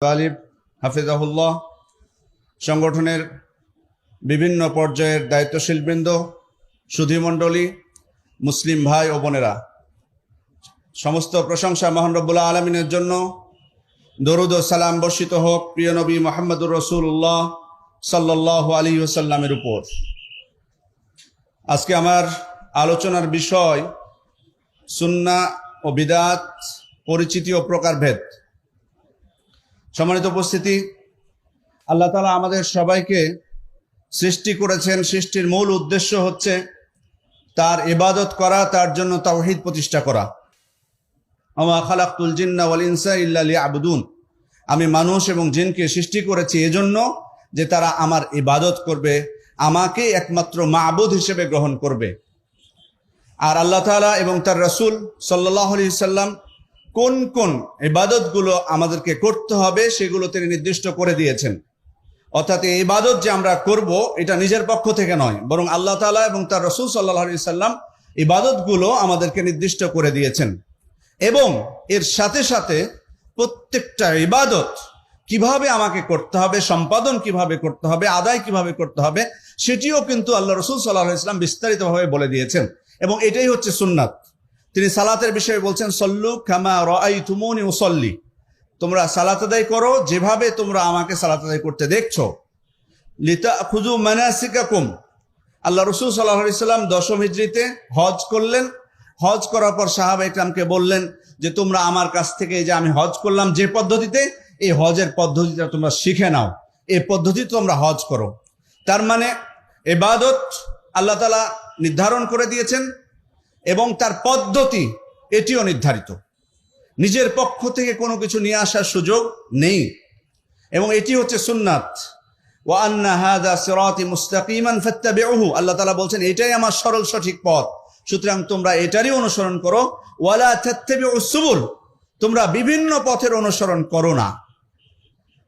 গালিব হাফিজাহুল্লাহ, সংগঠনের বিভিন্ন পর্যায়ের দায়িত্বশীল বৃন্দ, সুধীমণ্ডলী, মুসলিম ভাই ও বোনেরা, সমস্ত প্রশংসা মহান রব্বুল আলমিনের জন্য। দরুদ ও সালাম বর্ষিত হোক প্রিয় নবী মুহাম্মদুর রাসূলুল্লাহ সাল্লাল্লাহু আলাইহি ওয়াসাল্লামের উপর। আজকে আমার আলোচনার বিষয় সুন্নাহ ও বিদআত, পরিচিতি ও প্রকারভেদ। সম্মানিত উপস্থিতি, আল্লাহ তাআলা আমাদের সবাইকে সৃষ্টি করেছেন। সৃষ্টির মূল উদ্দেশ্য হচ্ছে তার ইবাদত করা, তার জন্য তাওহীদ প্রতিষ্ঠা করা। ওয়া খালাকতুল জিন্না ওয়াল ইনসা ইল্লা লিয়াবুদুন। আমি মানুষ এবং জিনকে সৃষ্টি করেছি এজন্য যে তারা আমার ইবাদত করবে, আমাকে একমাত্র মাবুদ হিসেবে গ্রহণ করবে। আর আল্লাহ তাআলা এবং তার রাসূল সাল্লাল্লাহু আলাইহি সাল্লাম কোন কোন ইবাদতগুলো আমাদেরকে করতে হবে সেগুলো তিনি নির্দিষ্ট করে দিয়েছেন। অর্থাৎ এই ইবাদত যে আমরা করব এটা নিজের পক্ষ থেকে নয়, বরং আল্লাহ তাআলা এবং তার রাসূল সাল্লাল্লাহু আলাইহি সাল্লাম ইবাদতগুলো আমাদেরকে নির্দিষ্ট করে দিয়েছেন। এবং এর সাথে সাথে প্রত্যেকটা ইবাদত কিভাবে আমাকে করতে হবে, সম্পাদন কিভাবে করতে হবে, আদায় কিভাবে করতে হবে, সেটিও কিন্তু আল্লাহ রাসূল সাল্লাল্লাহু আলাইহি সাল্লাম বিস্তারিতভাবে বলে দিয়েছেন। এবং এটাই হচ্ছে সুন্নাত। তিনি সালাতের বিষয়ে বলছেন, সল্লু কামা রাআইতুমুনি উসাল্লি। তোমরা সালাত আদায় করো যেভাবে তোমরা আমাকে সালাত আদায় করতে দেখছো। লিতাখুযু মানাসিকাকুম। আল্লাহ রাসূল সাল্লাল্লাহু আলাইহি সাল্লাম 10ম হিজরিতে হজ করলেন। হজ করার পর সাহাবায়ে কেরামকে বললেন যে তোমরা আমার কাছ থেকে, এই যে আমি হজ করলাম যে পদ্ধতিতে, এই হজের পদ্ধতিটা তোমরা শিখে নাও, এই পদ্ধতি তোমরা হজ করো। তার মানে ইবাদত আল্লাহ তাআলা নির্ধারণ করে দিয়েছেন এবং তার পদ্ধতি এটিও নির্ধারিত। নিজের পক্ষ থেকে কোনো কিছু নিয়ে আসার সুযোগ নেই। এবং এটি হচ্ছে সুন্নাত। ওয়া আন্না হাযা সিরাতি মুস্তাকিমান ফাত্তাবিউহু। আল্লাহ তাআলা বলছেন এটাই আমার সরল সঠিক পথ, সুতরাং তোমরা এটারই অনুসরণ করো। ওয়ালা তাত্তাবিউস সুবুল। তোমরা বিভিন্ন পথের অনুসরণ করো না।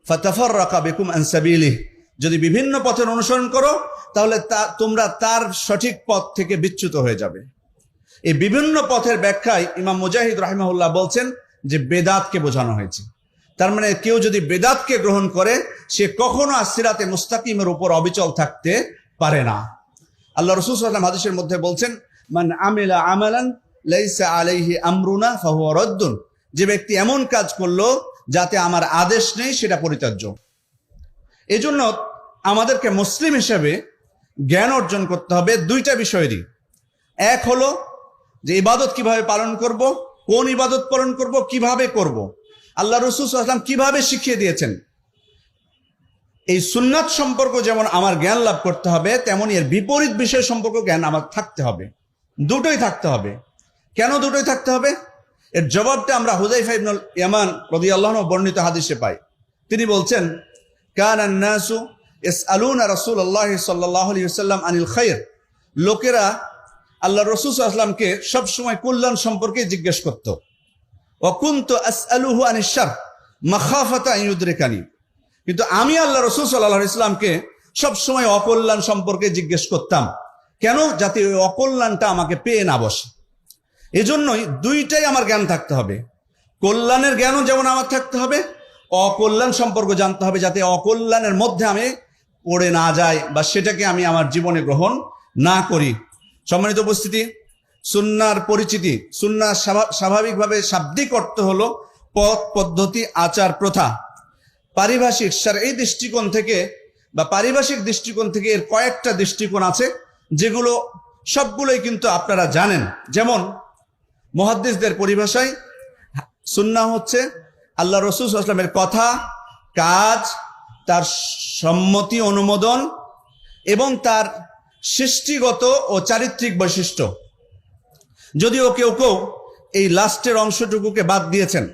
ফাতাফাররাকা বিকুম আন সাবিলিহি। যদি বিভিন্ন পথের অনুসরণ করো তাহলে তোমরা তার সঠিক পথ থেকে বিচ্যুত হয়ে যাবে। এই বিভিন্ন পথের ব্যাখ্যায় ইমাম মুজাহিদ রাহিমাহুল্লাহ বলছেন যে বেদাতকে বোঝানো হয়েছে। তার মানে কেউ যদি বেদাতকে গ্রহণ করে সে কখনো সিরাতে মুস্তাকিমের উপর অবিচল থাকতে পারে না। আল্লাহ রাসূল সাল্লাল্লাহু আলাইহি ওয়াসাল্লাম হাদিসের মধ্যে বলছেন, মান আমিলা আমালান লাইসা আলাইহি আমরুনা ফাহুয়া রাদ্দুন। যে ব্যক্তি এমন কাজ করলো যাতে আমার আদেশ নেই সেটা পরিত্যাজ্য। এজন্য আমাদেরকে মুসলিম হিসেবে জ্ঞান অর্জন করতে হবে দুইটা বিষয়েরই। এক হলো যে ইবাদত কিভাবে পালন করব, কোন ইবাদত পালন করব, কিভাবে করব। আল্লাহ রাসূল সাল্লাল্লাহু আলাইহি ওয়াসাল্লাম কিভাবে শিখিয়ে দিয়েছেন। এই সুন্নাত সম্পর্ক যেমন আমার জ্ঞান লাভ করতে হবে, তেমনি এর বিপরীত বিষয় সম্পর্ক জ্ঞান আমার থাকতে হবে। দুটোই থাকতে হবে। কেন দুটোই থাকতে হবে? এর জবাবটা আমরা হুযায়ফা ইবনুল ইয়ামান রাদিয়াল্লাহু আনহু বর্ণিত হাদিসে পাই। তিনি বলছেন, কানান নাসু ইয়াসআলুনা রাসূলুল্লাহ সাল্লাল্লাহু আলাইহি ওয়াসাল্লাম আনিল খায়র। লোকেরা আল্লাহ রাসূল সাল্লাল্লাহু আলাইহি ওয়াসাল্লামকে সবসময় কল্যাণ সম্পর্কে জিজ্ঞেস করত। ওয়া কুনতু আসআলুহু আনিশ শার মাখাফাতা আন ইউদরিকানি। কিন্তু আমি আল্লাহ রাসূল সাল্লাল্লাহু আলাইহি ওয়াসাল্লামকে সবসময় অকল্যাণ সম্পর্কে জিজ্ঞেস করতাম। কেন? যাতে ওই অকল্যাণটা আমাকে পেয়ে না বসে। এজন্যই দুইটাই আমার জ্ঞান থাকতে হবে। কল্যাণের জ্ঞানও যেমন আমার থাকতে হবে, অকল্যাণ সম্পর্ক জানতে হবে, যাতে অকল্যাণের মধ্যে আমি পড়ে না যাই বা সেটাকে আমি আমার জীবনে গ্রহণ না করি। সম্মানিত উপস্থিতি, সুন্নাহর পরিচিতি। সুন্নাহ স্বাভাবিকভাবে শাব্দিক অর্থ হলো পথ, পদ্ধতি, আচার, প্রথা। পারিভাষিক শারঈ দৃষ্টিকোণ থেকে বা পারিভাষিক দৃষ্টিকোণ থেকে এর কয়েকটা দৃষ্টিকোণ আছে, যেগুলো সবগুলোই কিন্তু আপনারা জানেন। যেমন মুহাদ্দিসদের পরিভাষায় সুন্নাহ হচ্ছে আল্লাহ রাসূল সাল্লাল্লাহু আলাইহি ওয়াসাল্লামের কথা, কাজ, তার সম্মতি, অনুমোদন এবং তার সৃষ্টিগত ও চারিত্রিক বৈশিষ্ট্য। যদিও কেউ কেউ এই লাস্টের অংশটুকুকে বাদ দিয়েছেন,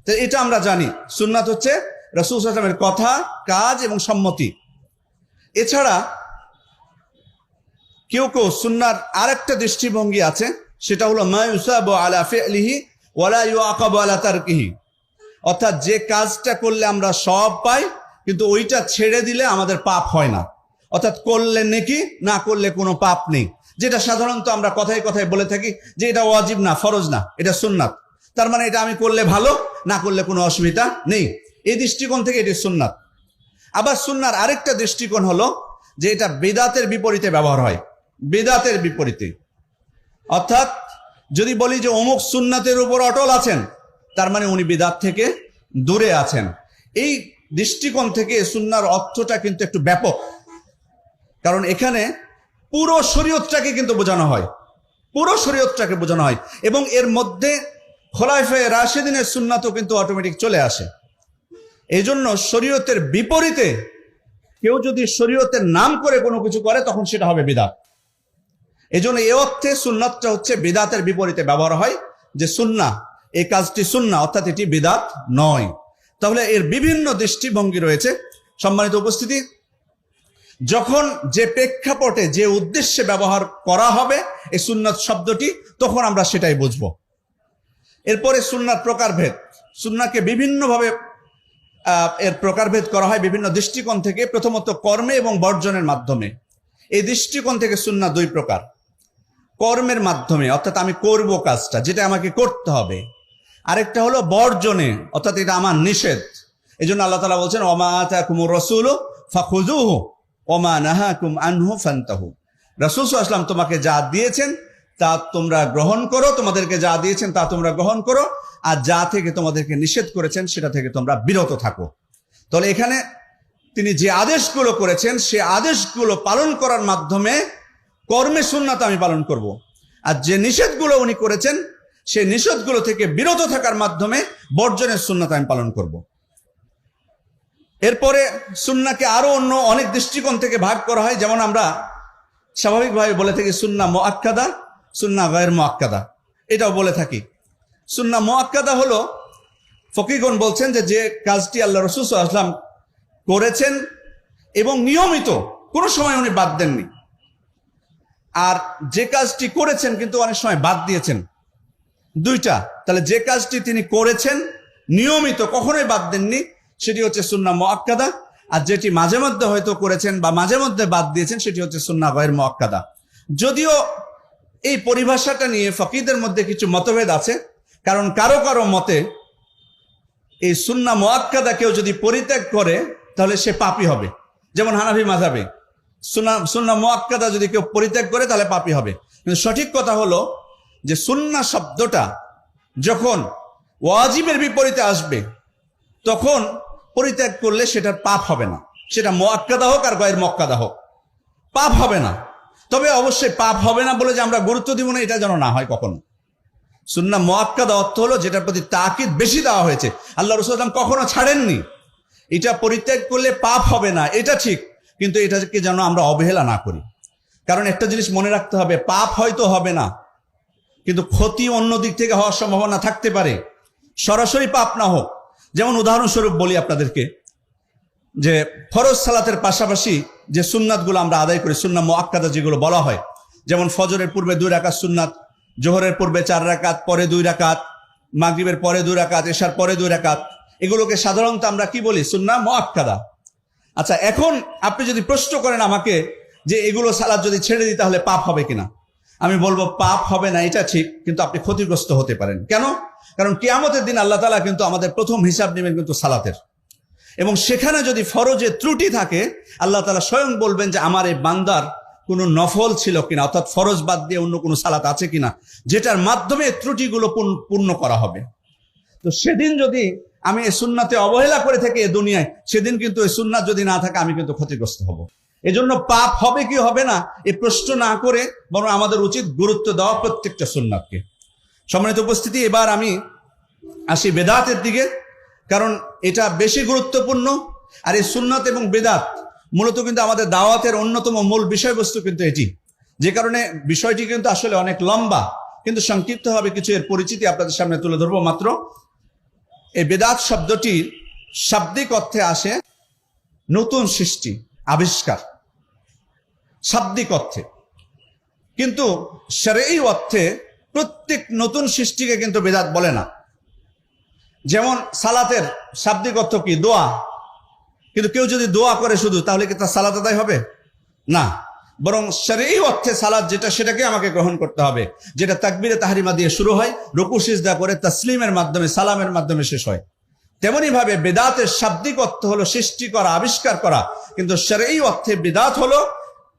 তো এটা আমরা জানি সুন্নাত হচ্ছে রাসূল সাল্লাল্লাহু আলাইহি ওয়াসাল্লামের কথা, কাজ এবং সম্মতি। এছাড়া কেউ কেউ সুন্নাহর আরেকটা দৃষ্টিভঙ্গি আছে, সেটা হলো মা ইউসাবু আলা ফি'লিহি ওয়া লা ইউআকাবু আলা তারকিহি। অর্থাৎ যে কাজটা করলে আমরা সওয়াব পাই, কিন্তু ওইটা ছেড়ে দিলে আমাদের পাপ হয় না। অর্থাৎ করলে নেকি, না করলে কোনো পাপ নেই। যেটা সাধারণত আমরা কথায় কথায় বলে থাকি যে এটা ওয়াজিব না, ফরজ না, এটা সুন্নাত। তার মানে এটা আমি করলে ভালো, না করলে কোনো অসুবিধা নেই। এই দৃষ্টিকোণ থেকে এটি সুন্নাত। আবার সুন্নার আরেকটা দৃষ্টিকোণ হলো যে এটা বিদআতের বিপরীতে ব্যবহার হয়, বিদআতের বিপরীতে। অর্থাৎ যদি বলি যে অমুক সুন্নাতের উপর অটল আছেন, তার মানে উনি বিদআত থেকে দূরে আছেন। এই দৃষ্টিকোণ থেকে সুন্নার অর্থটা কিন্তু একটু ব্যাপক, কারণ এখানে পুরো শরীয়তটাকে কিন্তু বোঝানো হয়, পুরো শরীয়তটাকে বোঝানো হয়, এবং এর মধ্যে খোলাফায়ে রাশিদিনের সুন্নাতও কিন্তু অটোমেটিক চলে আসে। এই জন্য শরীয়তের বিপরীতে কেউ যদি শরীয়তের নাম করে কোনো কিছু করে, তখন সেটা হবে বিদআত। এই জন্য এ অর্থে সুন্নাতটা হচ্ছে বিদআতের বিপরীতে ব্যবহার হয়, যে সুন্নাহ, এই কাজটি সুন্নাহ, অর্থাৎ এটি বিদআত নয়। তাহলে এর বিভিন্ন দৃষ্টিভঙ্গি রয়েছে। সম্মানিত উপস্থিতি, যখন যে প্রেক্ষাপটে যে উদ্দেশ্যে ব্যবহার করা হবে এই সুন্নাত শব্দটি, তখন আমরা সেটাই বুঝবো। এরপরে সুন্নাত প্রকারভেদ। সুন্নাহকে বিভিন্নভাবে এর প্রকারভেদ করা হয় বিভিন্ন দৃষ্টিকোণ থেকে। প্রথমত কর্মে এবং বর্জনের মাধ্যমে। এই দৃষ্টিকোণ থেকে সুন্নাহ দুই প্রকার। কর্মের মাধ্যমে, অর্থাৎ আমি করব কাজটা, যেটা আমাকে করতে হবে। আরেকটা হলো বর্জনে, অর্থাৎ এটা আমার নিষেধ। এই জন্য আল্লাহ তাআলা বলছেন, ওমা আতাকুমুর রাসূলু ফাখুযুহু ওমা নাহাকুম আনহু ফান্তাহু। রাসূল সাল্লাল্লাহু আলাইহি ওয়াসাল্লাম তোমাকে যা দিয়েছেন তা তোমরা গ্রহণ করো, তোমাদেরকে যা দিয়েছেন তা তোমরা গ্রহণ করো, আর যা থেকে তোমাদেরকে নিষেধ করেছেন সেটা থেকে তোমরা বিরত থাকো। তাহলে এখানে তিনি যে আদেশগুলো করেছেন সে আদেশগুলো পালন করার মাধ্যমে কর্মে সুন্নাত আমি পালন করব, আর যে নিষেধগুলো উনি করেছেন সেই নিষেধগুলো থেকে বিরত থাকার মাধ্যমে বর্জনের সুন্নাত আমি পালন করব। এরপরে সুন্নাহকে আরো অন্য অনেক দৃষ্টিকোণ থেকে ভাগ করা হয়। যেমন আমরা স্বাভাবিকভাবে বলে থাকি সুন্নাহ মুআক্কাদা, সুন্নাহ গায়র মুআক্কাদা, এটাও বলে থাকি। সুন্নাহ মুআক্কাদা হলো, ফকিহগণ বলছেন যে যে কাজটি আল্লাহ রাসূল সাল্লাল্লাহু আলাইহি ওয়াসাল্লাম করেছেন এবং নিয়মিত, কোনো সময় উনি বাদ দেননি, আর যে কাজটি করেছেন কিন্তু অনেক সময় বাদ দিয়েছেন, দুইটা। তাহলে যে কাজটি তিনি করেছেন নিয়মিত, কখনোই বাদ দেননি, সেটি হচ্ছে সুন্নাহ মুআক্কাদা। আর যেটি মাঝে মধ্যে হয়তো করেছেন বা মাঝে মধ্যে বাদ দিয়েছেন, সেটি হচ্ছে সুন্নাহ গায়র মুআক্কাদা। যদিও এই পরিভাষাটা নিয়ে ফকিহদের মধ্যে কিছু মতভেদ আছে, কারণ কারো কারো মতে এই সুন্নাহ মুআক্কাদা কেউ যদি পরিত্যাগ করে তাহলে সে পাপী হবে। যেমন হানাফি মাযহাবে সুন্নাহ মুআক্কাদা যদি কেউ পরিত্যাগ করে তাহলে পাপী হবে। কিন্তু সঠিক কথা হলো যে সুন্নাহ শব্দটা যখন ওয়াজিবের বিপরীতে আসবে, তখন পরিত্যাগ করলে সেটার পাপ হবে না, সেটা মুআক্কাদা হোক আর গায়র মুআক্কাদা হোক, পাপ হবে না। তবে অবশ্যই পাপ হবে না বলে যে আমরা গুরুত্ব দিব না, এটা যেন না হয় কখনো। সুন্নাহ মুআক্কাদা অর্থ হলো যেটার প্রতি তাকিদ বেশি দেওয়া হয়েছে, আল্লাহ রাসূল সাল্লাল্লাহু আলাইহি ওয়াসাল্লাম কখনো ছাড়েননি। এটা পরিত্যাগ করলে পাপ হবে না, এটা ঠিক, কিন্তু এটাকে যেন আমরা অবহেলা না করি। কারণ একটা জিনিস মনে রাখতে হবে, পাপ হয়তো হবে না, কিন্তু ক্ষতি অন্য দিক থেকে হওয়ার সম্ভাবনা থাকতে পারে, সরাসরি পাপ না হোক। যেমন উদাহরণস্বরূপ বলি আপনাদেরকে, যে ফরজ সালাতের পাশাপাশি যে সুন্নাতগুলো আমরা আদায় করি, সুন্নাহ মুআক্কাদা যেগুলো বলা হয়, যেমন ফজরের পূর্বে 2 রাকাত সুন্নাত, জোহরের পূর্বে 4 রাকাত, পরে 2 রাকাত, মাগরিবের পরে 2 রাকাত, এশার পরে 2 রাকাত, এগুলোকে সাধারণত আমরা কি বলি? সুন্নাহ মুআক্কাদা। আচ্ছা, এখন আপনি যদি প্রশ্ন করেন আমাকে যে এগুলো সালাত যদি ছেড়ে দিই তাহলে পাপ হবে কিনা, আমি বলবো পাপ হবে না, এটা ঠিক, কিন্তু আপনি ক্ষতিগ্রস্ত হতে পারেন। কেন? কারণ কিয়ামতের দিন আল্লাহ তাআলা কিন্তু আমাদের প্রথম হিসাব নেবেন কিন্তু সালাতের, এবং সেখানে যদি ফরজে ত্রুটি থাকে আল্লাহ তাআলা স্বয়ং বলবেন যে আমার এই বান্দার কোনো নফল ছিল কিনা, অর্থাৎ ফরজ বাদ দিয়ে অন্য কোনো সালাত আছে কিনা, যেটার মাধ্যমে ত্রুটিগুলো পূর্ণ করা হবে। তো সেদিন যদি আমি এই সুন্নাতে অবহেলা করে থাকি এই দুনিয়ায়, সেদিন কিন্তু এই সুন্নাত যদি না থাকে আমি কিন্তু ক্ষতিগ্রস্ত হব। এজন্য পাপ হবে কি হবে না এই প্রশ্ন না করে বরং আমাদের উচিত গুরুত্ব দেওয়া প্রত্যেকটা সুন্নাতকে। সম্মানিত উপস্থিতি, এবার আমি আসি বেদাতের দিকে, কারণ এটা বেশি গুরুত্বপূর্ণ। আর এই সুন্নাত এবং বেদাত মূলত কিন্তু আমাদের দাওয়াতের অন্যতম মূল বিষয়বস্তু কিন্তু এটি, যে কারণে বিষয়টি কিন্তু আসলে অনেক লম্বা, কিন্তু সংক্ষিপ্তভাবে কিছু এর পরিচিতি আপনাদের সামনে তুলে ধরবো মাত্র। এই বেদাত শব্দটি শাব্দিক অর্থে আসে নতুন সৃষ্টি, আবিষ্কার, শাব্দিক অর্থে। কিন্তু শরঈ অর্থে প্রত্যেক নতুন সৃষ্টিকে কিন্তু বেদাত বলে না। যেমন সালাতের শাব্দিক অর্থ কি? দোয়া। কিন্তু কেউ যদি দোয়া করে শুধু, তাহলে কি তার সালাত আদায় হবে? না, বরং শরঈ অর্থে সালাত যেটা, সেটাকে আমাকে গ্রহণ করতে হবে, যেটা তাকবীরে তাহরিমা দিয়ে শুরু হয়, রুকু সিজদা করে তাসলিমের মাধ্যমে, সালামের মাধ্যমে শেষ হয়। তেমনি ভাবে বেদাতের শাব্দিক অর্থ হলো সৃষ্টি করা, আবিষ্কার করা, কিন্তু শরঈ অর্থে বেদাত হলো,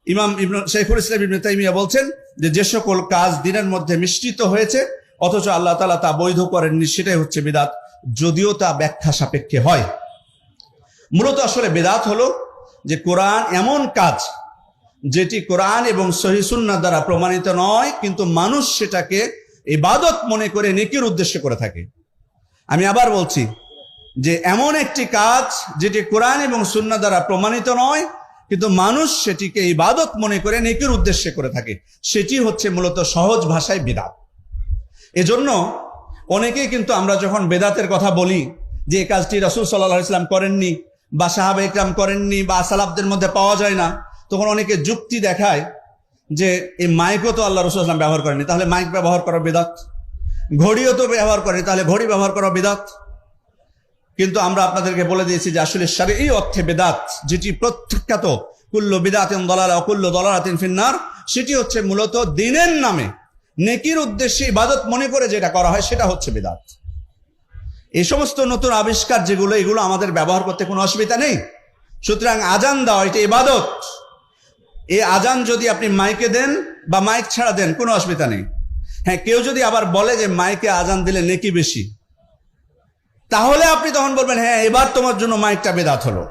ইমাম শাইখুল ইসলাম ইবনে তাইমিয়া বলছেন যে সকল কাজ দিনের মধ্যে মিশ্রিত হয়েছে অথচ আল্লাহ তাআলা তা বৈধ করেননি, সেটাই হচ্ছে বিদআত, যদিও তা ব্যাখ্যা সাপেক্ষে হয়। মূলত আসলে বিদআত হলো যে কোরআন এমন কাজ যেটি কোরআন এবং সহিহ সুন্নাহ দ্বারা প্রমাণিত নয়, কিন্তু মানুষ সেটাকে ইবাদত মনে করে নেকির উদ্দেশ্যে করে থাকে। আমি আবার বলছি যে এমন একটি কাজ যেটি কোরআন এবং সুন্নাহ দ্বারা প্রমাণিত নয়, কিন্তু মানুষ সেটিকে ইবাদত মনে করে নেকির উদ্দেশ্যে করে থাকে, সেটি হচ্ছে মূলত সহজ ভাষায় বিদআত। এজন্য অনেকেই কিন্তু আমরা যখন বেদাতের কথা বলি যে এই কাজটি রাসূল সাল্লাল্লাহু আলাইহি ওয়াসাল্লাম করেননি বা সাহাবায়ে কেরাম করেননি বা সালাফদের মধ্যে পাওয়া যায় না, তখন অনেকে যুক্তি দেখায় যে এই মাইকও তো আল্লাহ রাসূল সাল্লাল্লাহু আলাইহি ওয়াসাল্লাম ব্যবহার করেননি, তাহলে মাইক ব্যবহার করা বিদআত। ঘড়িও তো ব্যবহার করেনি, তাহলে ঘড়ি ব্যবহার করা বিদআত। কিন্তু আমরা আপনাদেরকে বলে দিয়েছি যে আসলে শরঈ অর্থে বিদআত যেটি প্রত্যাখ্যাত, কুল্লু বিদআতিন দালালা ওয়া কুল্লু দালালাতিন ফিন্নার, সেটি হচ্ছে মূলত দ্বীনের নামে নেকির উদ্দেশ্যে ইবাদত মনে করে যেটা করা হয় সেটা হচ্ছে বিদআত। এই সমস্ত নতুন আবিষ্কার যেগুলো, এগুলো আমাদের ব্যবহার করতে কোনো অসুবিধা নেই। সুতরাং আজান দেওয়া এটা ইবাদত। এই আজান যদি আপনি মাইকে দেন বা মাইক ছাড়া দেন কোনো অসুবিধা নেই। হ্যাঁ, কেউ যদি আবার বলে যে মাইকে আজান দিলে নেকি বেশি, তাহলে আপনি তখন বলবেন হ্যাঁ এবার তোমার জন্য মাইকটা বিদআত হলো।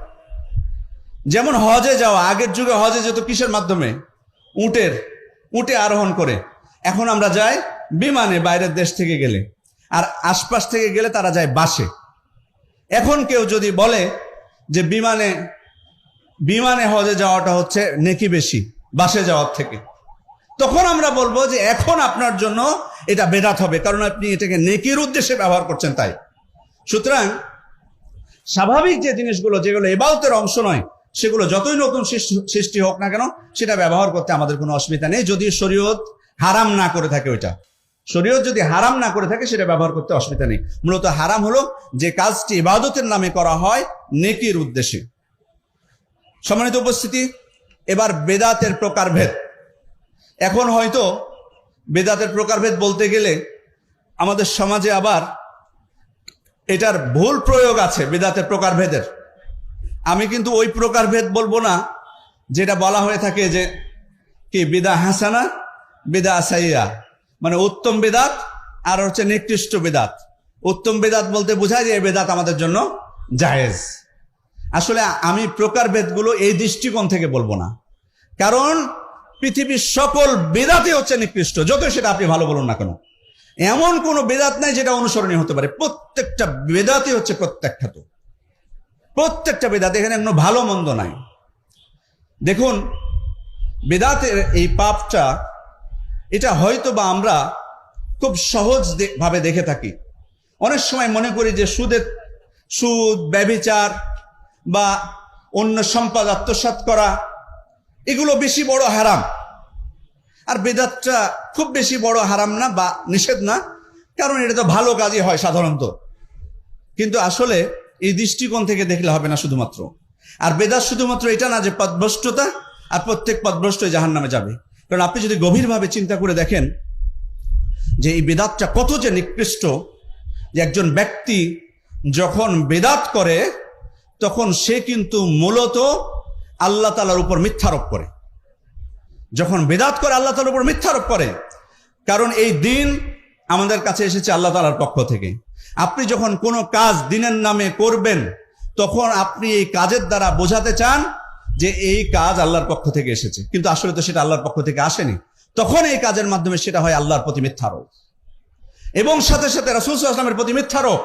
যেমন হজে যাওয়া, আগের যুগে হজে যেত কিসের মাধ্যমে? উটে আরোহণ করে। এখন আমরা যাই বিমানে, বাইরের দেশ থেকে গেলে, আর আশপাশ থেকে গেলে তারা যায় বাসে। এখন কেউ যদি বলে যে বিমানে হজে যাওয়াটা হচ্ছে নেকি বেশি বাসে যাওয়ার থেকে, তখন আমরা বলবো যে এখন আপনার জন্য এটা বেদাত হবে, কারণ আপনি এটাকে নেকির উদ্দেশ্যে ব্যবহার করছেন তাই। সুতরাং স্বাভাবিক যে জিনিসগুলো যেগুলো ইবাদতের অংশ নয়, সেগুলো যতই নতুন সৃষ্টি হোক না কেন সেটা ব্যবহার করতে আমাদের কোনো অসুবিধা নেই, যদি শরীয়ত হারাম না করে থাকে। ওইটা শরীয়ত যদি হারাম না করে থাকে সেটা ব্যবহার করতে অসুবিধা নেই। মূলত হারাম হলো যে কাজটি ইবাদতের নামে করা হয় নেকির উদ্দেশ্যে। সম্মানিত উপস্থিতি, এবার বেদাতের প্রকারভেদ। এখন হয়তো বেদাতের প্রকারভেদ বলতে গেলে আমাদের সমাজে আবার এটার ভুল প্রয়োগ আছে বেদাতের প্রকারভেদের। আমি কিন্তু ওই প্রকারভেদ বলবো না যেটা বলা হয়ে থাকে যে কি বিদা হাসানা বিদা সাইয়্যা, মানে উত্তম বেদাত আর হচ্ছে নিকৃষ্ট বেদাত। উত্তম বেদাত বলতে বোঝায় যে এই বেদাত আমাদের জন্য জায়েজ। আসলে আমি প্রকারভেদগুলো এই দৃষ্টিকোণ থেকে বলবো না, কারণ পৃথিবীর সকল বেদাতই হচ্ছে নিকৃষ্ট, যতই সেটা আপনি ভালো বলুন না কেন। এমন কোনো বেদাত নাই যেটা অনুসরণীয় হতে পারে। প্রত্যেকটা বেদাতই হচ্ছে প্রত্যাখ্যাত, প্রত্যেকটা বেদাত, এখানে কোনো ভালো মন্দ নাই। দেখুন, বেদাতের এই পাপটা এটা হয়তো বা আমরা খুব সহজ ভাবে দেখে থাকি। অনেক সময় মনে করি যে সুদ, ব্যভিচার বা অন্য সম্পদ আত্মসাৎ করা এগুলো বেশি বড় হারাম, আর বেদাতটা খুব বেশি বড় হারাম না বা নিষেধ না, কারণ এটা তো ভালো কাজই হয় সাধারণত। কিন্তু আসলে এই দৃষ্টিকোণ থেকে দেখলে হবে না শুধুমাত্র। আর বেদাত শুধুমাত্র এটা না যে পথভ্রষ্টতা, আর প্রত্যেক পথভ্রষ্টই জাহান্নামে যাবে। কারণ আপনি যদি গভীরভাবে চিন্তা করে দেখেন যে এই বেদাতটা কত যে নিকৃষ্ট, যে একজন ব্যক্তি যখন বেদাত করে তখন সে কিন্তু মূলত আল্লাহ তাআলার উপর মিথ্যারোপ করে। যখন বেদাত করে আল্লাহ তাআলার উপর মিথ্যারোপ করে, কারণ এই দিন আমাদের কাছে এসেছে আল্লাহ তাআলার পক্ষ থেকে। আপনি যখন কোনো কাজ দিনের নামে করবেন, তখন আপনি এই কাজের দ্বারা বোঝাতে চান যে এই কাজ আল্লাহর পক্ষ থেকে এসেছে, কিন্তু আসলে তো সেটা আল্লাহর পক্ষ থেকে আসেনি। তখন এই কাজের মাধ্যমে সেটা হয় আল্লাহর প্রতি মিথ্যারোপ, এবং সাথে সাথে রাসূল সাল্লাল্লাহু আলাইহি ওয়াসাল্লামের প্রতি মিথ্যারোপ।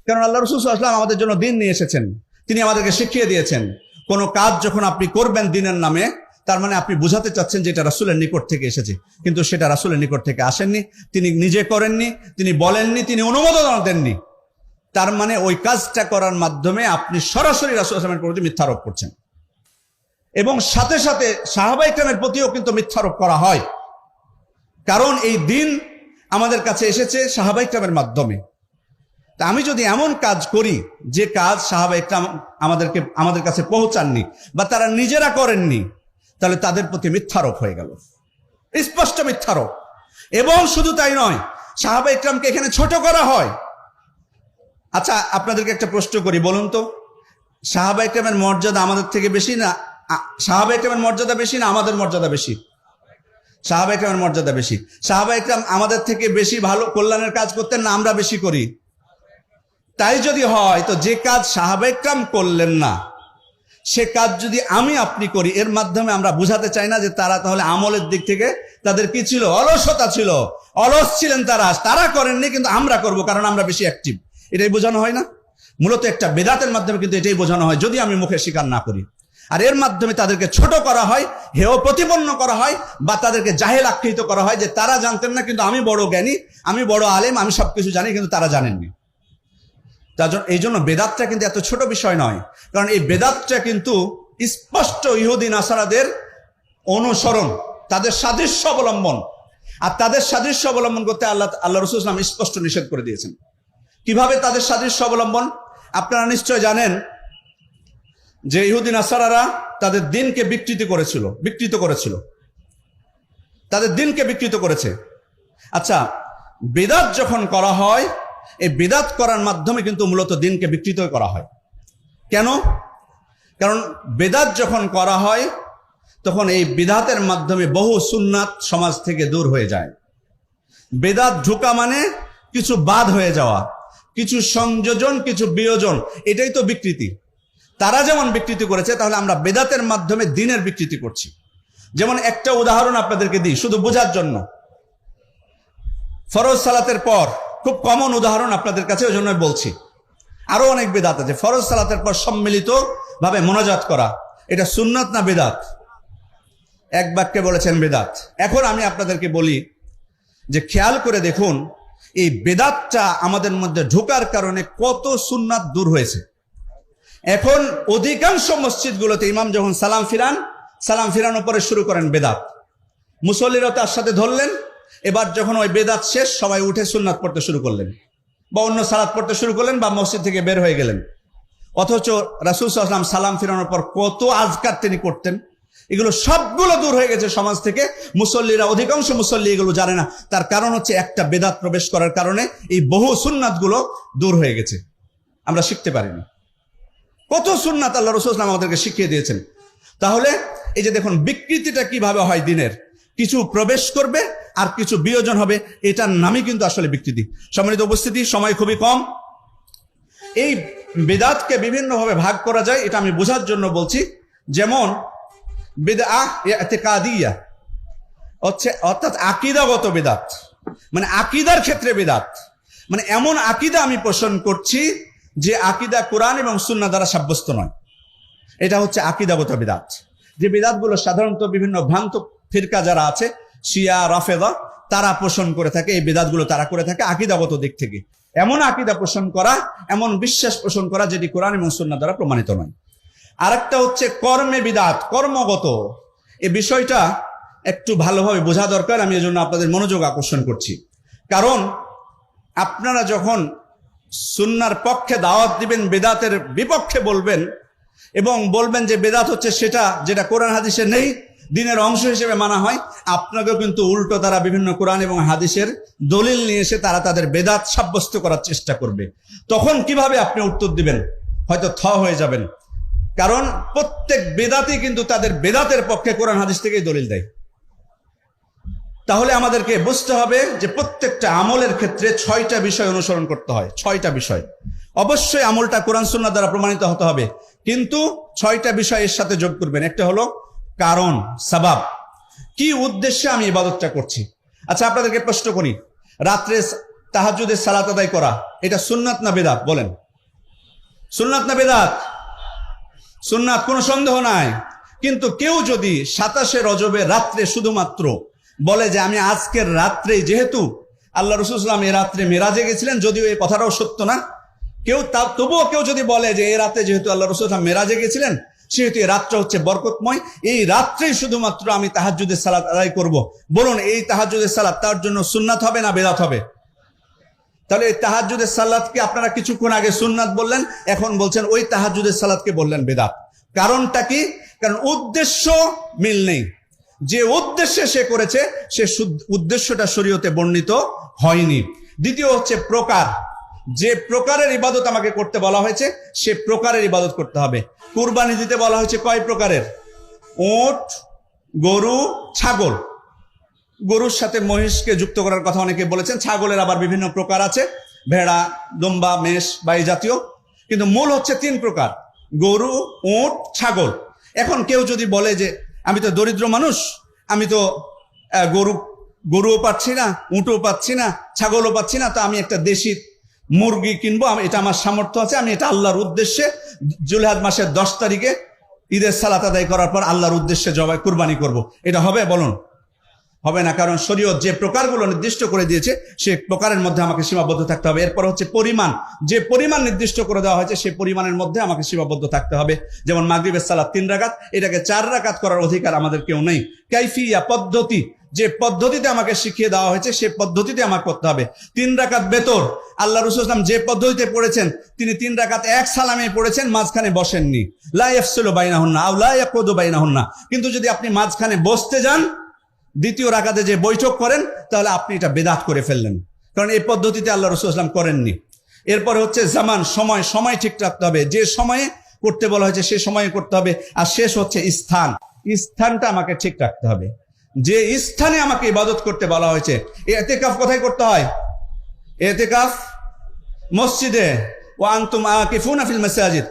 কারণ আল্লাহ রাসূল সাল্লাল্লাহু আলাইহি ওয়াসাল্লাম আমাদের জন্য দ্বীন নিয়ে এসেছেন, তিনি আমাদেরকে শিখিয়ে দিয়েছেন কোনো কাজ যখন আপনি করবেন দ্বীনের নামে, তার মানে আপনি বুঝাতে চাচ্ছেন যে এটা রাসূলের নিকট থেকে এসেছে, কিন্তু সেটা রাসূলের নিকট থেকে আসেননি, তিনি নিজে করেননি, তিনি বলেননি, তিনি অনুমোদন দেননি। তার মানে ওই কাজটা করার মাধ্যমে আপনি সরাসরি রাসূল সাল্লাল্লাহু আলাইহি ওয়াসাল্লামের প্রতি মিথ্যারোপ করছেন। এবং সাথে সাথে সাহাবায়ে কেরামের প্রতিও কিন্তু মিথ্যারোপ করা হয়, কারণ এই দিন আমাদের কাছে এসেছে সাহাবায়ে কেরামের মাধ্যমে। তা আমি যদি এমন কাজ করি যে কাজ সাহাবায়ে কেরাম আমাদের কাছে পৌঁছাননি বা তারা নিজেরা করেননি, তাহলে তাদের প্রতি মিথ্যারোপ হয়ে গেল, স্পষ্ট মিথ্যারোপ। এবং শুধু তাই নয়, সাহাবায়ে কেরামকে এখানে ছোট করা হয়। আচ্ছা, আপনাদেরকে একটা প্রশ্ন করি, বলুন তো, সাহাবা ইকরামের মর্যাদা আমাদের থেকে বেশি না, সাহাবা ইকরামের মর্যাদা বেশি না আমাদের মর্যাদা বেশি? সাহাবা ইকরামের মর্যাদা বেশি। সাহাবা ইকরাম আমাদের থেকে বেশি ভালো কল্যাণের কাজ করতেন না আমরা বেশি করি? তাই যদি হয়, তো যে কাজ সাহাবা ইকরাম করলেন না সে কাজ যদি আমি আপনি করি, এর মাধ্যমে আমরা বুঝাতে চাই না যে তারা তাহলে আমলের দিক থেকে তাদের কি ছিল? অলসতা ছিল, অলস ছিলেন তারা করেননি, কিন্তু আমরা করব কারণ আমরা বেশি অ্যাক্টিভ। এটাই বোঝানো হয় না? মূলত একটা বেদাতের মাধ্যমে কিন্তু এটাই বোঝানো হয়, যদি আমি মুখে স্বীকার না করি। আর এর মাধ্যমে তাদেরকে ছোট করা হয়, হেয় প্রতিপন্ন করা হয়, বা তাদেরকে জাহেল আখ্যায়িত করা হয় যে তারা জানতেন না কিন্তু আমি বড় জ্ঞানী, আমি বড় আলেম, আমি সবকিছু জানি, কিন্তু তারা জানেননি। এই জন্য বেদাতটা কিন্তু এত ছোট বিষয় নয়, কারণ এই বেদাতটা কিন্তু স্পষ্ট ইহুদি নাসারাদের অনুসরণ, তাদের সাদৃশ্য অবলম্বন। আর তাদের সাদৃশ্য অবলম্বন করতে আল্লাহ রাসূল সাল্লাল্লাহু আলাইহি ওয়াসাল্লাম স্পষ্ট নিষেধ করে দিয়েছেন। কিভাবে তাদের সাদৃশ্য অবলম্বন? আপনারা নিশ্চয় জানেন যে ইহুদি নাসারারা তাদের দিনকে বিকৃত করেছিল, তাদের দিনকে বিকৃত করেছে। আচ্ছা, বেদাত যখন করা হয়, এই বেদাত করার মাধ্যমে কিন্তু মূলত দিনকে বিকৃত করা হয়। কেন? কারণ বেদাত যখন করা হয় তখন এই বিদাতের মাধ্যমে বহু সুন্নাত সমাজ থেকে দূর হয়ে যায়। বেদাত ঢোকা মানে কিছু বাদ হয়ে যাওয়া, কিছু সংযোজন, কিছু বিয়োজন, এটাই তো বিকৃতি। তারা যেমন বিকৃতি করেছে, তাহলে আমরা বেদাতের মাধ্যমে দিনের বিকৃতি করছি। যেমন একটা উদাহরণ আপনাদেরকে দিই শুধু বোঝার জন্য। ফরজ সালাতের পর, খুব কমন উদাহরণ আপনাদের কাছে, ওই জন্য বলছি। আরো অনেক বেদাত আছে। ফরজ সালাতের পর সম্মিলিত ভাবে মোনাজাত করা, এটা সুন্নাত না বেদাত? এক বাক্যে বলেছেন বেদাত। এখন আমি আপনাদেরকে বলি যে খেয়াল করে দেখুন, এই বেদাতটা আমাদের মধ্যে ঢোকার কারণে কত সুন্নাত দূর হয়েছে। এখন অধিকাংশ মসজিদগুলোতে ইমাম যখন সালাম ফিরানোর পরে শুরু করেন বেদাত, মুসল্লিরাও তার সাথে ধরলেন। এবার যখন ওই বেদাত শেষ, সবাই উঠে সুন্নাত পড়তে শুরু করলেন, বা অন্য সালাত পড়তে শুরু করলেন, বা মসজিদ থেকে বের হয়ে গেলেন। অথচ রাসূল সাল্লাল্লাহু আলাইহি ওয়াসাল্লাম সালাম ফিরানোর পর কত আজকার তিনি করতেন, এগুলো সবগুলো দূর হয়ে গেছে সমাজ থেকে। মুসল্লিরা, অধিকাংশ মুসল্লি এগুলো জানে না। তার কারণ হচ্ছে একটা বেদাত প্রবেশ করার কারণে এই বহু সুন্নাতগুলো দূর হয়ে গেছে, আমরা শিখতে পারিনি। কত সুন্নাত আল্লাহ রাসূল সাল্লাল্লাহু আলাইহি ওয়াসাল্লাম আমাদেরকে শিখিয়ে দিয়েছেন। তাহলে এই যে দেখুন বিকৃতিটা কিভাবে হয় দিনের, কিছু প্রবেশ করবে আর কিছু বিয়োজন হবে, এটার নামই কিন্তু আসলে বিকৃতি। সম্মানিত উপস্থিতি, সময় খুবই কম। এই বেদাতকে বিভিন্নভাবে ভাগ করা যায়, এটা আমি বোঝার জন্য বলছি। যেমন বিদআহ ইতিকাদিয়া হচ্ছে, অর্থাৎ আকীদাগত বেদাত, মানে আকীদার ক্ষেত্রে বেদাত, মানে এমন আকীদা আমি পোষণ করছি যে আকীদা কোরআন এবং সুন্নাহ দ্বারা সাব্যস্ত নয়, এটা হচ্ছে আকীদাগত বেদাত। যে বেদাতগুলো সাধারণত বিভিন্ন ভ্রান্ত ফিরকা যারা আছে, শিয়া, রাফেদা, তারা পোষণ করে থাকে, এই বেদাতগুলো তারা করে থাকে আকীদাগত দিক থেকে। এমন আকীদা পোষণ করা, এমন বিশ্বাস পোষণ করা যেটি কোরআন এবং সুন্নাহ দ্বারা প্রমাণিত নয়। আরেকটা হচ্ছে কর্মে বিদাত, কর্মগত। এই বিষয়টা একটু ভালোভাবে বোঝা দরকার, আমি এজন্য আপনাদের মনোযোগ আকর্ষণ করছি। কারণ আপনারা যখন সুন্নাহর পক্ষে দাওয়াত দিবেন, বেদাতের বিপক্ষে বলবেন এবং বলবেন যে বেদাত হচ্ছে সেটা যেটা কোরআন হাদিসে নেই, দিনের অংশ হিসেবে মানা হয়, আপনাকেও কিন্তু উল্টো তারা বিভিন্ন কোরআন এবং হাদিসের দলিল নিয়ে এসে তারা তাদের বেদাত সাব্যস্ত করার চেষ্টা করবে। তখন কিভাবে আপনি উত্তর দিবেন? হয়তো হয়ে যাবেন। কারণ প্রত্যেক বেদাতই কিন্তু তাদের বেদাতের পক্ষে কোরআন হাদিস থেকেই দলিল দেয়। তাহলে আমাদেরকে বুঝতে হবে যে প্রত্যেকটা আমলের ক্ষেত্রে 6টা বিষয় অনুসরণ করতে হয়। 6টা বিষয়, অবশ্যই আমলটা কোরআন সুন্নাহ দ্বারা প্রমাণিত হতে হবে, কিন্তু 6টা বিষয় এর সাথে যোগ করবেন। একটা হলো কারণ, সাবাব, কি উদ্দেশ্যে আমি ইবাদতটা করছি। আচ্ছা, আপনাদেরকে প্রশ্ন করি, রাত্রে তাহাজ্জুদের সালাত আদায় করা, এটা সুন্নাত না বেদাত? বলেন, সুন্নাত না বেদাত? সুন্নাত, কোনো সন্দেহ নাই। কিন্তু কেউ যদি 27শে রজবের রাত্রে শুধুমাত্র বলে যে আমি আজকের রাত্রে, যেহেতু আল্লাহ রাসূল সাল্লাল্লাহু আলাইহি ওয়াসাল্লাম এই রাত্রে মেরাজে গেছিলেন, যদিও এই কথাটাও সত্য না, তবুও কেউ যদি বলে যে এই রাতে যেহেতু আল্লাহ রাসূল সাল্লাল্লাহু আলাইহি ওয়াসাল্লাম মেরাজে গেছিলেন, সেহেতু এই রাতটা হচ্ছে বরকতময়, এই রাত্রেই শুধুমাত্র আমি তাহাজ্জুদের সালাত আদায় করব, বলুন এই তাহাজ্জুদের সালাত তার জন্য সুন্নাত হবে না বেদাত হবে? তাহলে এই তাহাজ্জুদের সালাতকে আপনারা কিছুক্ষণ আগে সুন্নাত বললেন, এখন বলছেন ওই তাহাজ্জুদের সালাতকে বললেন বেদাত। কারণটা কি? কারণ উদ্দেশ্য মিল নেই। যে উদ্দেশ্যে সে করেছে সে উদ্দেশ্যটা শরীয়তে বর্ণিত হয়নি। দ্বিতীয় হচ্ছে প্রকার, যে প্রকারের ইবাদত আমাকে করতে বলা হয়েছে সে প্রকারের ইবাদত করতে হবে। কুরবানি দিতে বলা হয়েছে কয় প্রকারের? উট, গরু, ছাগল। গরুর সাথে মহিষকে যুক্ত করার কথা অনেকে বলেছেন। ছাগলের আবার বিভিন্ন প্রকার আছে, ভেড়া, দুম্বা, মেষ বা এই জাতীয়। কিন্তু মূল হচ্ছে 3 প্রকার: গরু, উট, ছাগল। এখন কেউ যদি বলে যে আমি তো দরিদ্র মানুষ, আমি তো গরুও পাচ্ছি না, উটও পাচ্ছি না, ছাগলও পাচ্ছি না, তো আমি একটা দেশি মুরগি কিনবো, এটা আমার সামর্থ্য আছে, আমি এটা আল্লাহর উদ্দেশ্যে জিলহজ মাসের 10 তারিখে ঈদের সালাত আদায় করার পর আল্লাহর উদ্দেশ্যে জবাই কুরবানি করব। এটা হবে? বলুন, হবে না। কারণ শরীয়ত যে প্রকারগুলো নির্দিষ্ট করে দিয়েছে সে প্রকারের মধ্যে আমাকে সীমাবদ্ধ থাকতে হবে। এরপর হচ্ছে পরিমাণ, যে পরিমাণ নির্দিষ্ট করে দেওয়া হয়েছে সেই পরিমাণের মধ্যে আমাকে সীমাবদ্ধ থাকতে হবে। যেমন মাগরিবের সালাত 3 রাকাত, এটাকে 4 রাকাত করার অধিকার আমাদের কেউ নেই। কাইফিয়া, পদ্ধতি, যে পদ্ধতিতে আমাকে শিখিয়ে দেওয়া হয়েছে সেই পদ্ধতিতে আমাকে করতে হবে। 3 রাকাত বেতর, আল্লাহ রাসূল সাল্লাল্লাহু আলাইহি ওয়াসাল্লাম যে পদ্ধতিতে পড়েছেন তিনি 3 রাকাত এক সালামে পড়েছেন, মাঝখানে বসেননি। লা ইয়াফসিলু বাইনাহুন্না আও লা ইয়াকুদু বাইনাহুন্না। কিন্তু যদি আপনি মাঝখানে বসতে যান, দ্বিতীয় রাকাতে যে বৈঠক করেন, তাহলে আপনি এটা বেদাত করে ফেললেন, কারণ এই পদ্ধতিতে আল্লাহ রাসূল সাল্লাল্লাহু আলাইহি ওয়াসাল্লাম করেননি। এরপরে হচ্ছে জামান, সময় ঠিক রাখতে হবে। যে সময়ে করতে বলা হয়েছে সে সময়ে করতে হবে। আর শেষ হচ্ছে স্থানটা আমাকে ঠিক রাখতে হবে। যে স্থানে আমাকে ইবাদত করতে বলা হয়েছে। ইতিকাফ কোথায় করতে হয়? ইতিকাফ মসজিদে। ওয়া আনতুম আকিফুনা ফিল মাসাজিদ।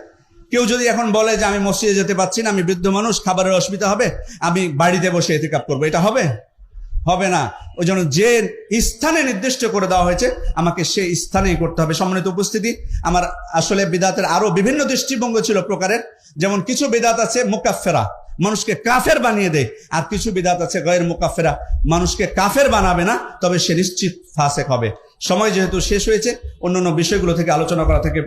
কেউ যদি এখন বলে যে আমি মসজিদে যেতে পারছি না, আমি বৃদ্ধ মানুষ, খাবারের অসুবিধা হবে, আমি বাড়িতে বসে ইতিকাফ করবো, এটা হবে? হবে না। ওই জন্য যে স্থানে নির্দিষ্ট করে দেওয়া হয়েছে আমাকে সেই স্থানেই করতে হবে। সম্মানিত উপস্থিতি, আমার আসলে বিদাতের আরো বিভিন্ন দৃষ্টিভঙ্গ ছিল প্রকারের। যেমন কিছু বিদাত আছে মুকাফফেরা, মানুষকে কাফের বানিয়ে দেয়, আর কিছু বিদাত আছে গয়র মুকাফফেরা, মানুষকে কাফের বানাবে না, তবে সে নিশ্চিত ফাসেক হবে। সময় যেহেতু শেষ হয়েছে, অন্যান্য বিষয়গুলো থেকে আলোচনা করা থেকে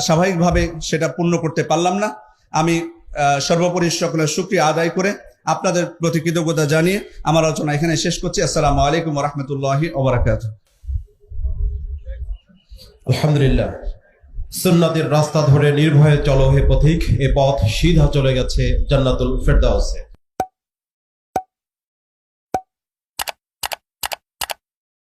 স্বাভাবিকভাবে সেটা পূর্ণ করতে পারলাম না। আমি সর্বোপরি সকলের শুকরিয়া আদায় করে আপনাদের প্রতি কৃতজ্ঞতা জানিয়ে আমার আলোচনা এখানে শেষ করছি। আসসালামু আলাইকুম ওয়া রাহমাতুল্লাহি ওয়া বারাকাতুহু। আলহামদুলিল্লাহ, সুন্নাতের রাস্তা ধরে নির্ভয়ে চলো হে পথিক, এ পথ সিধা চলে গেছে জান্নাতুল ফেরদাউসে।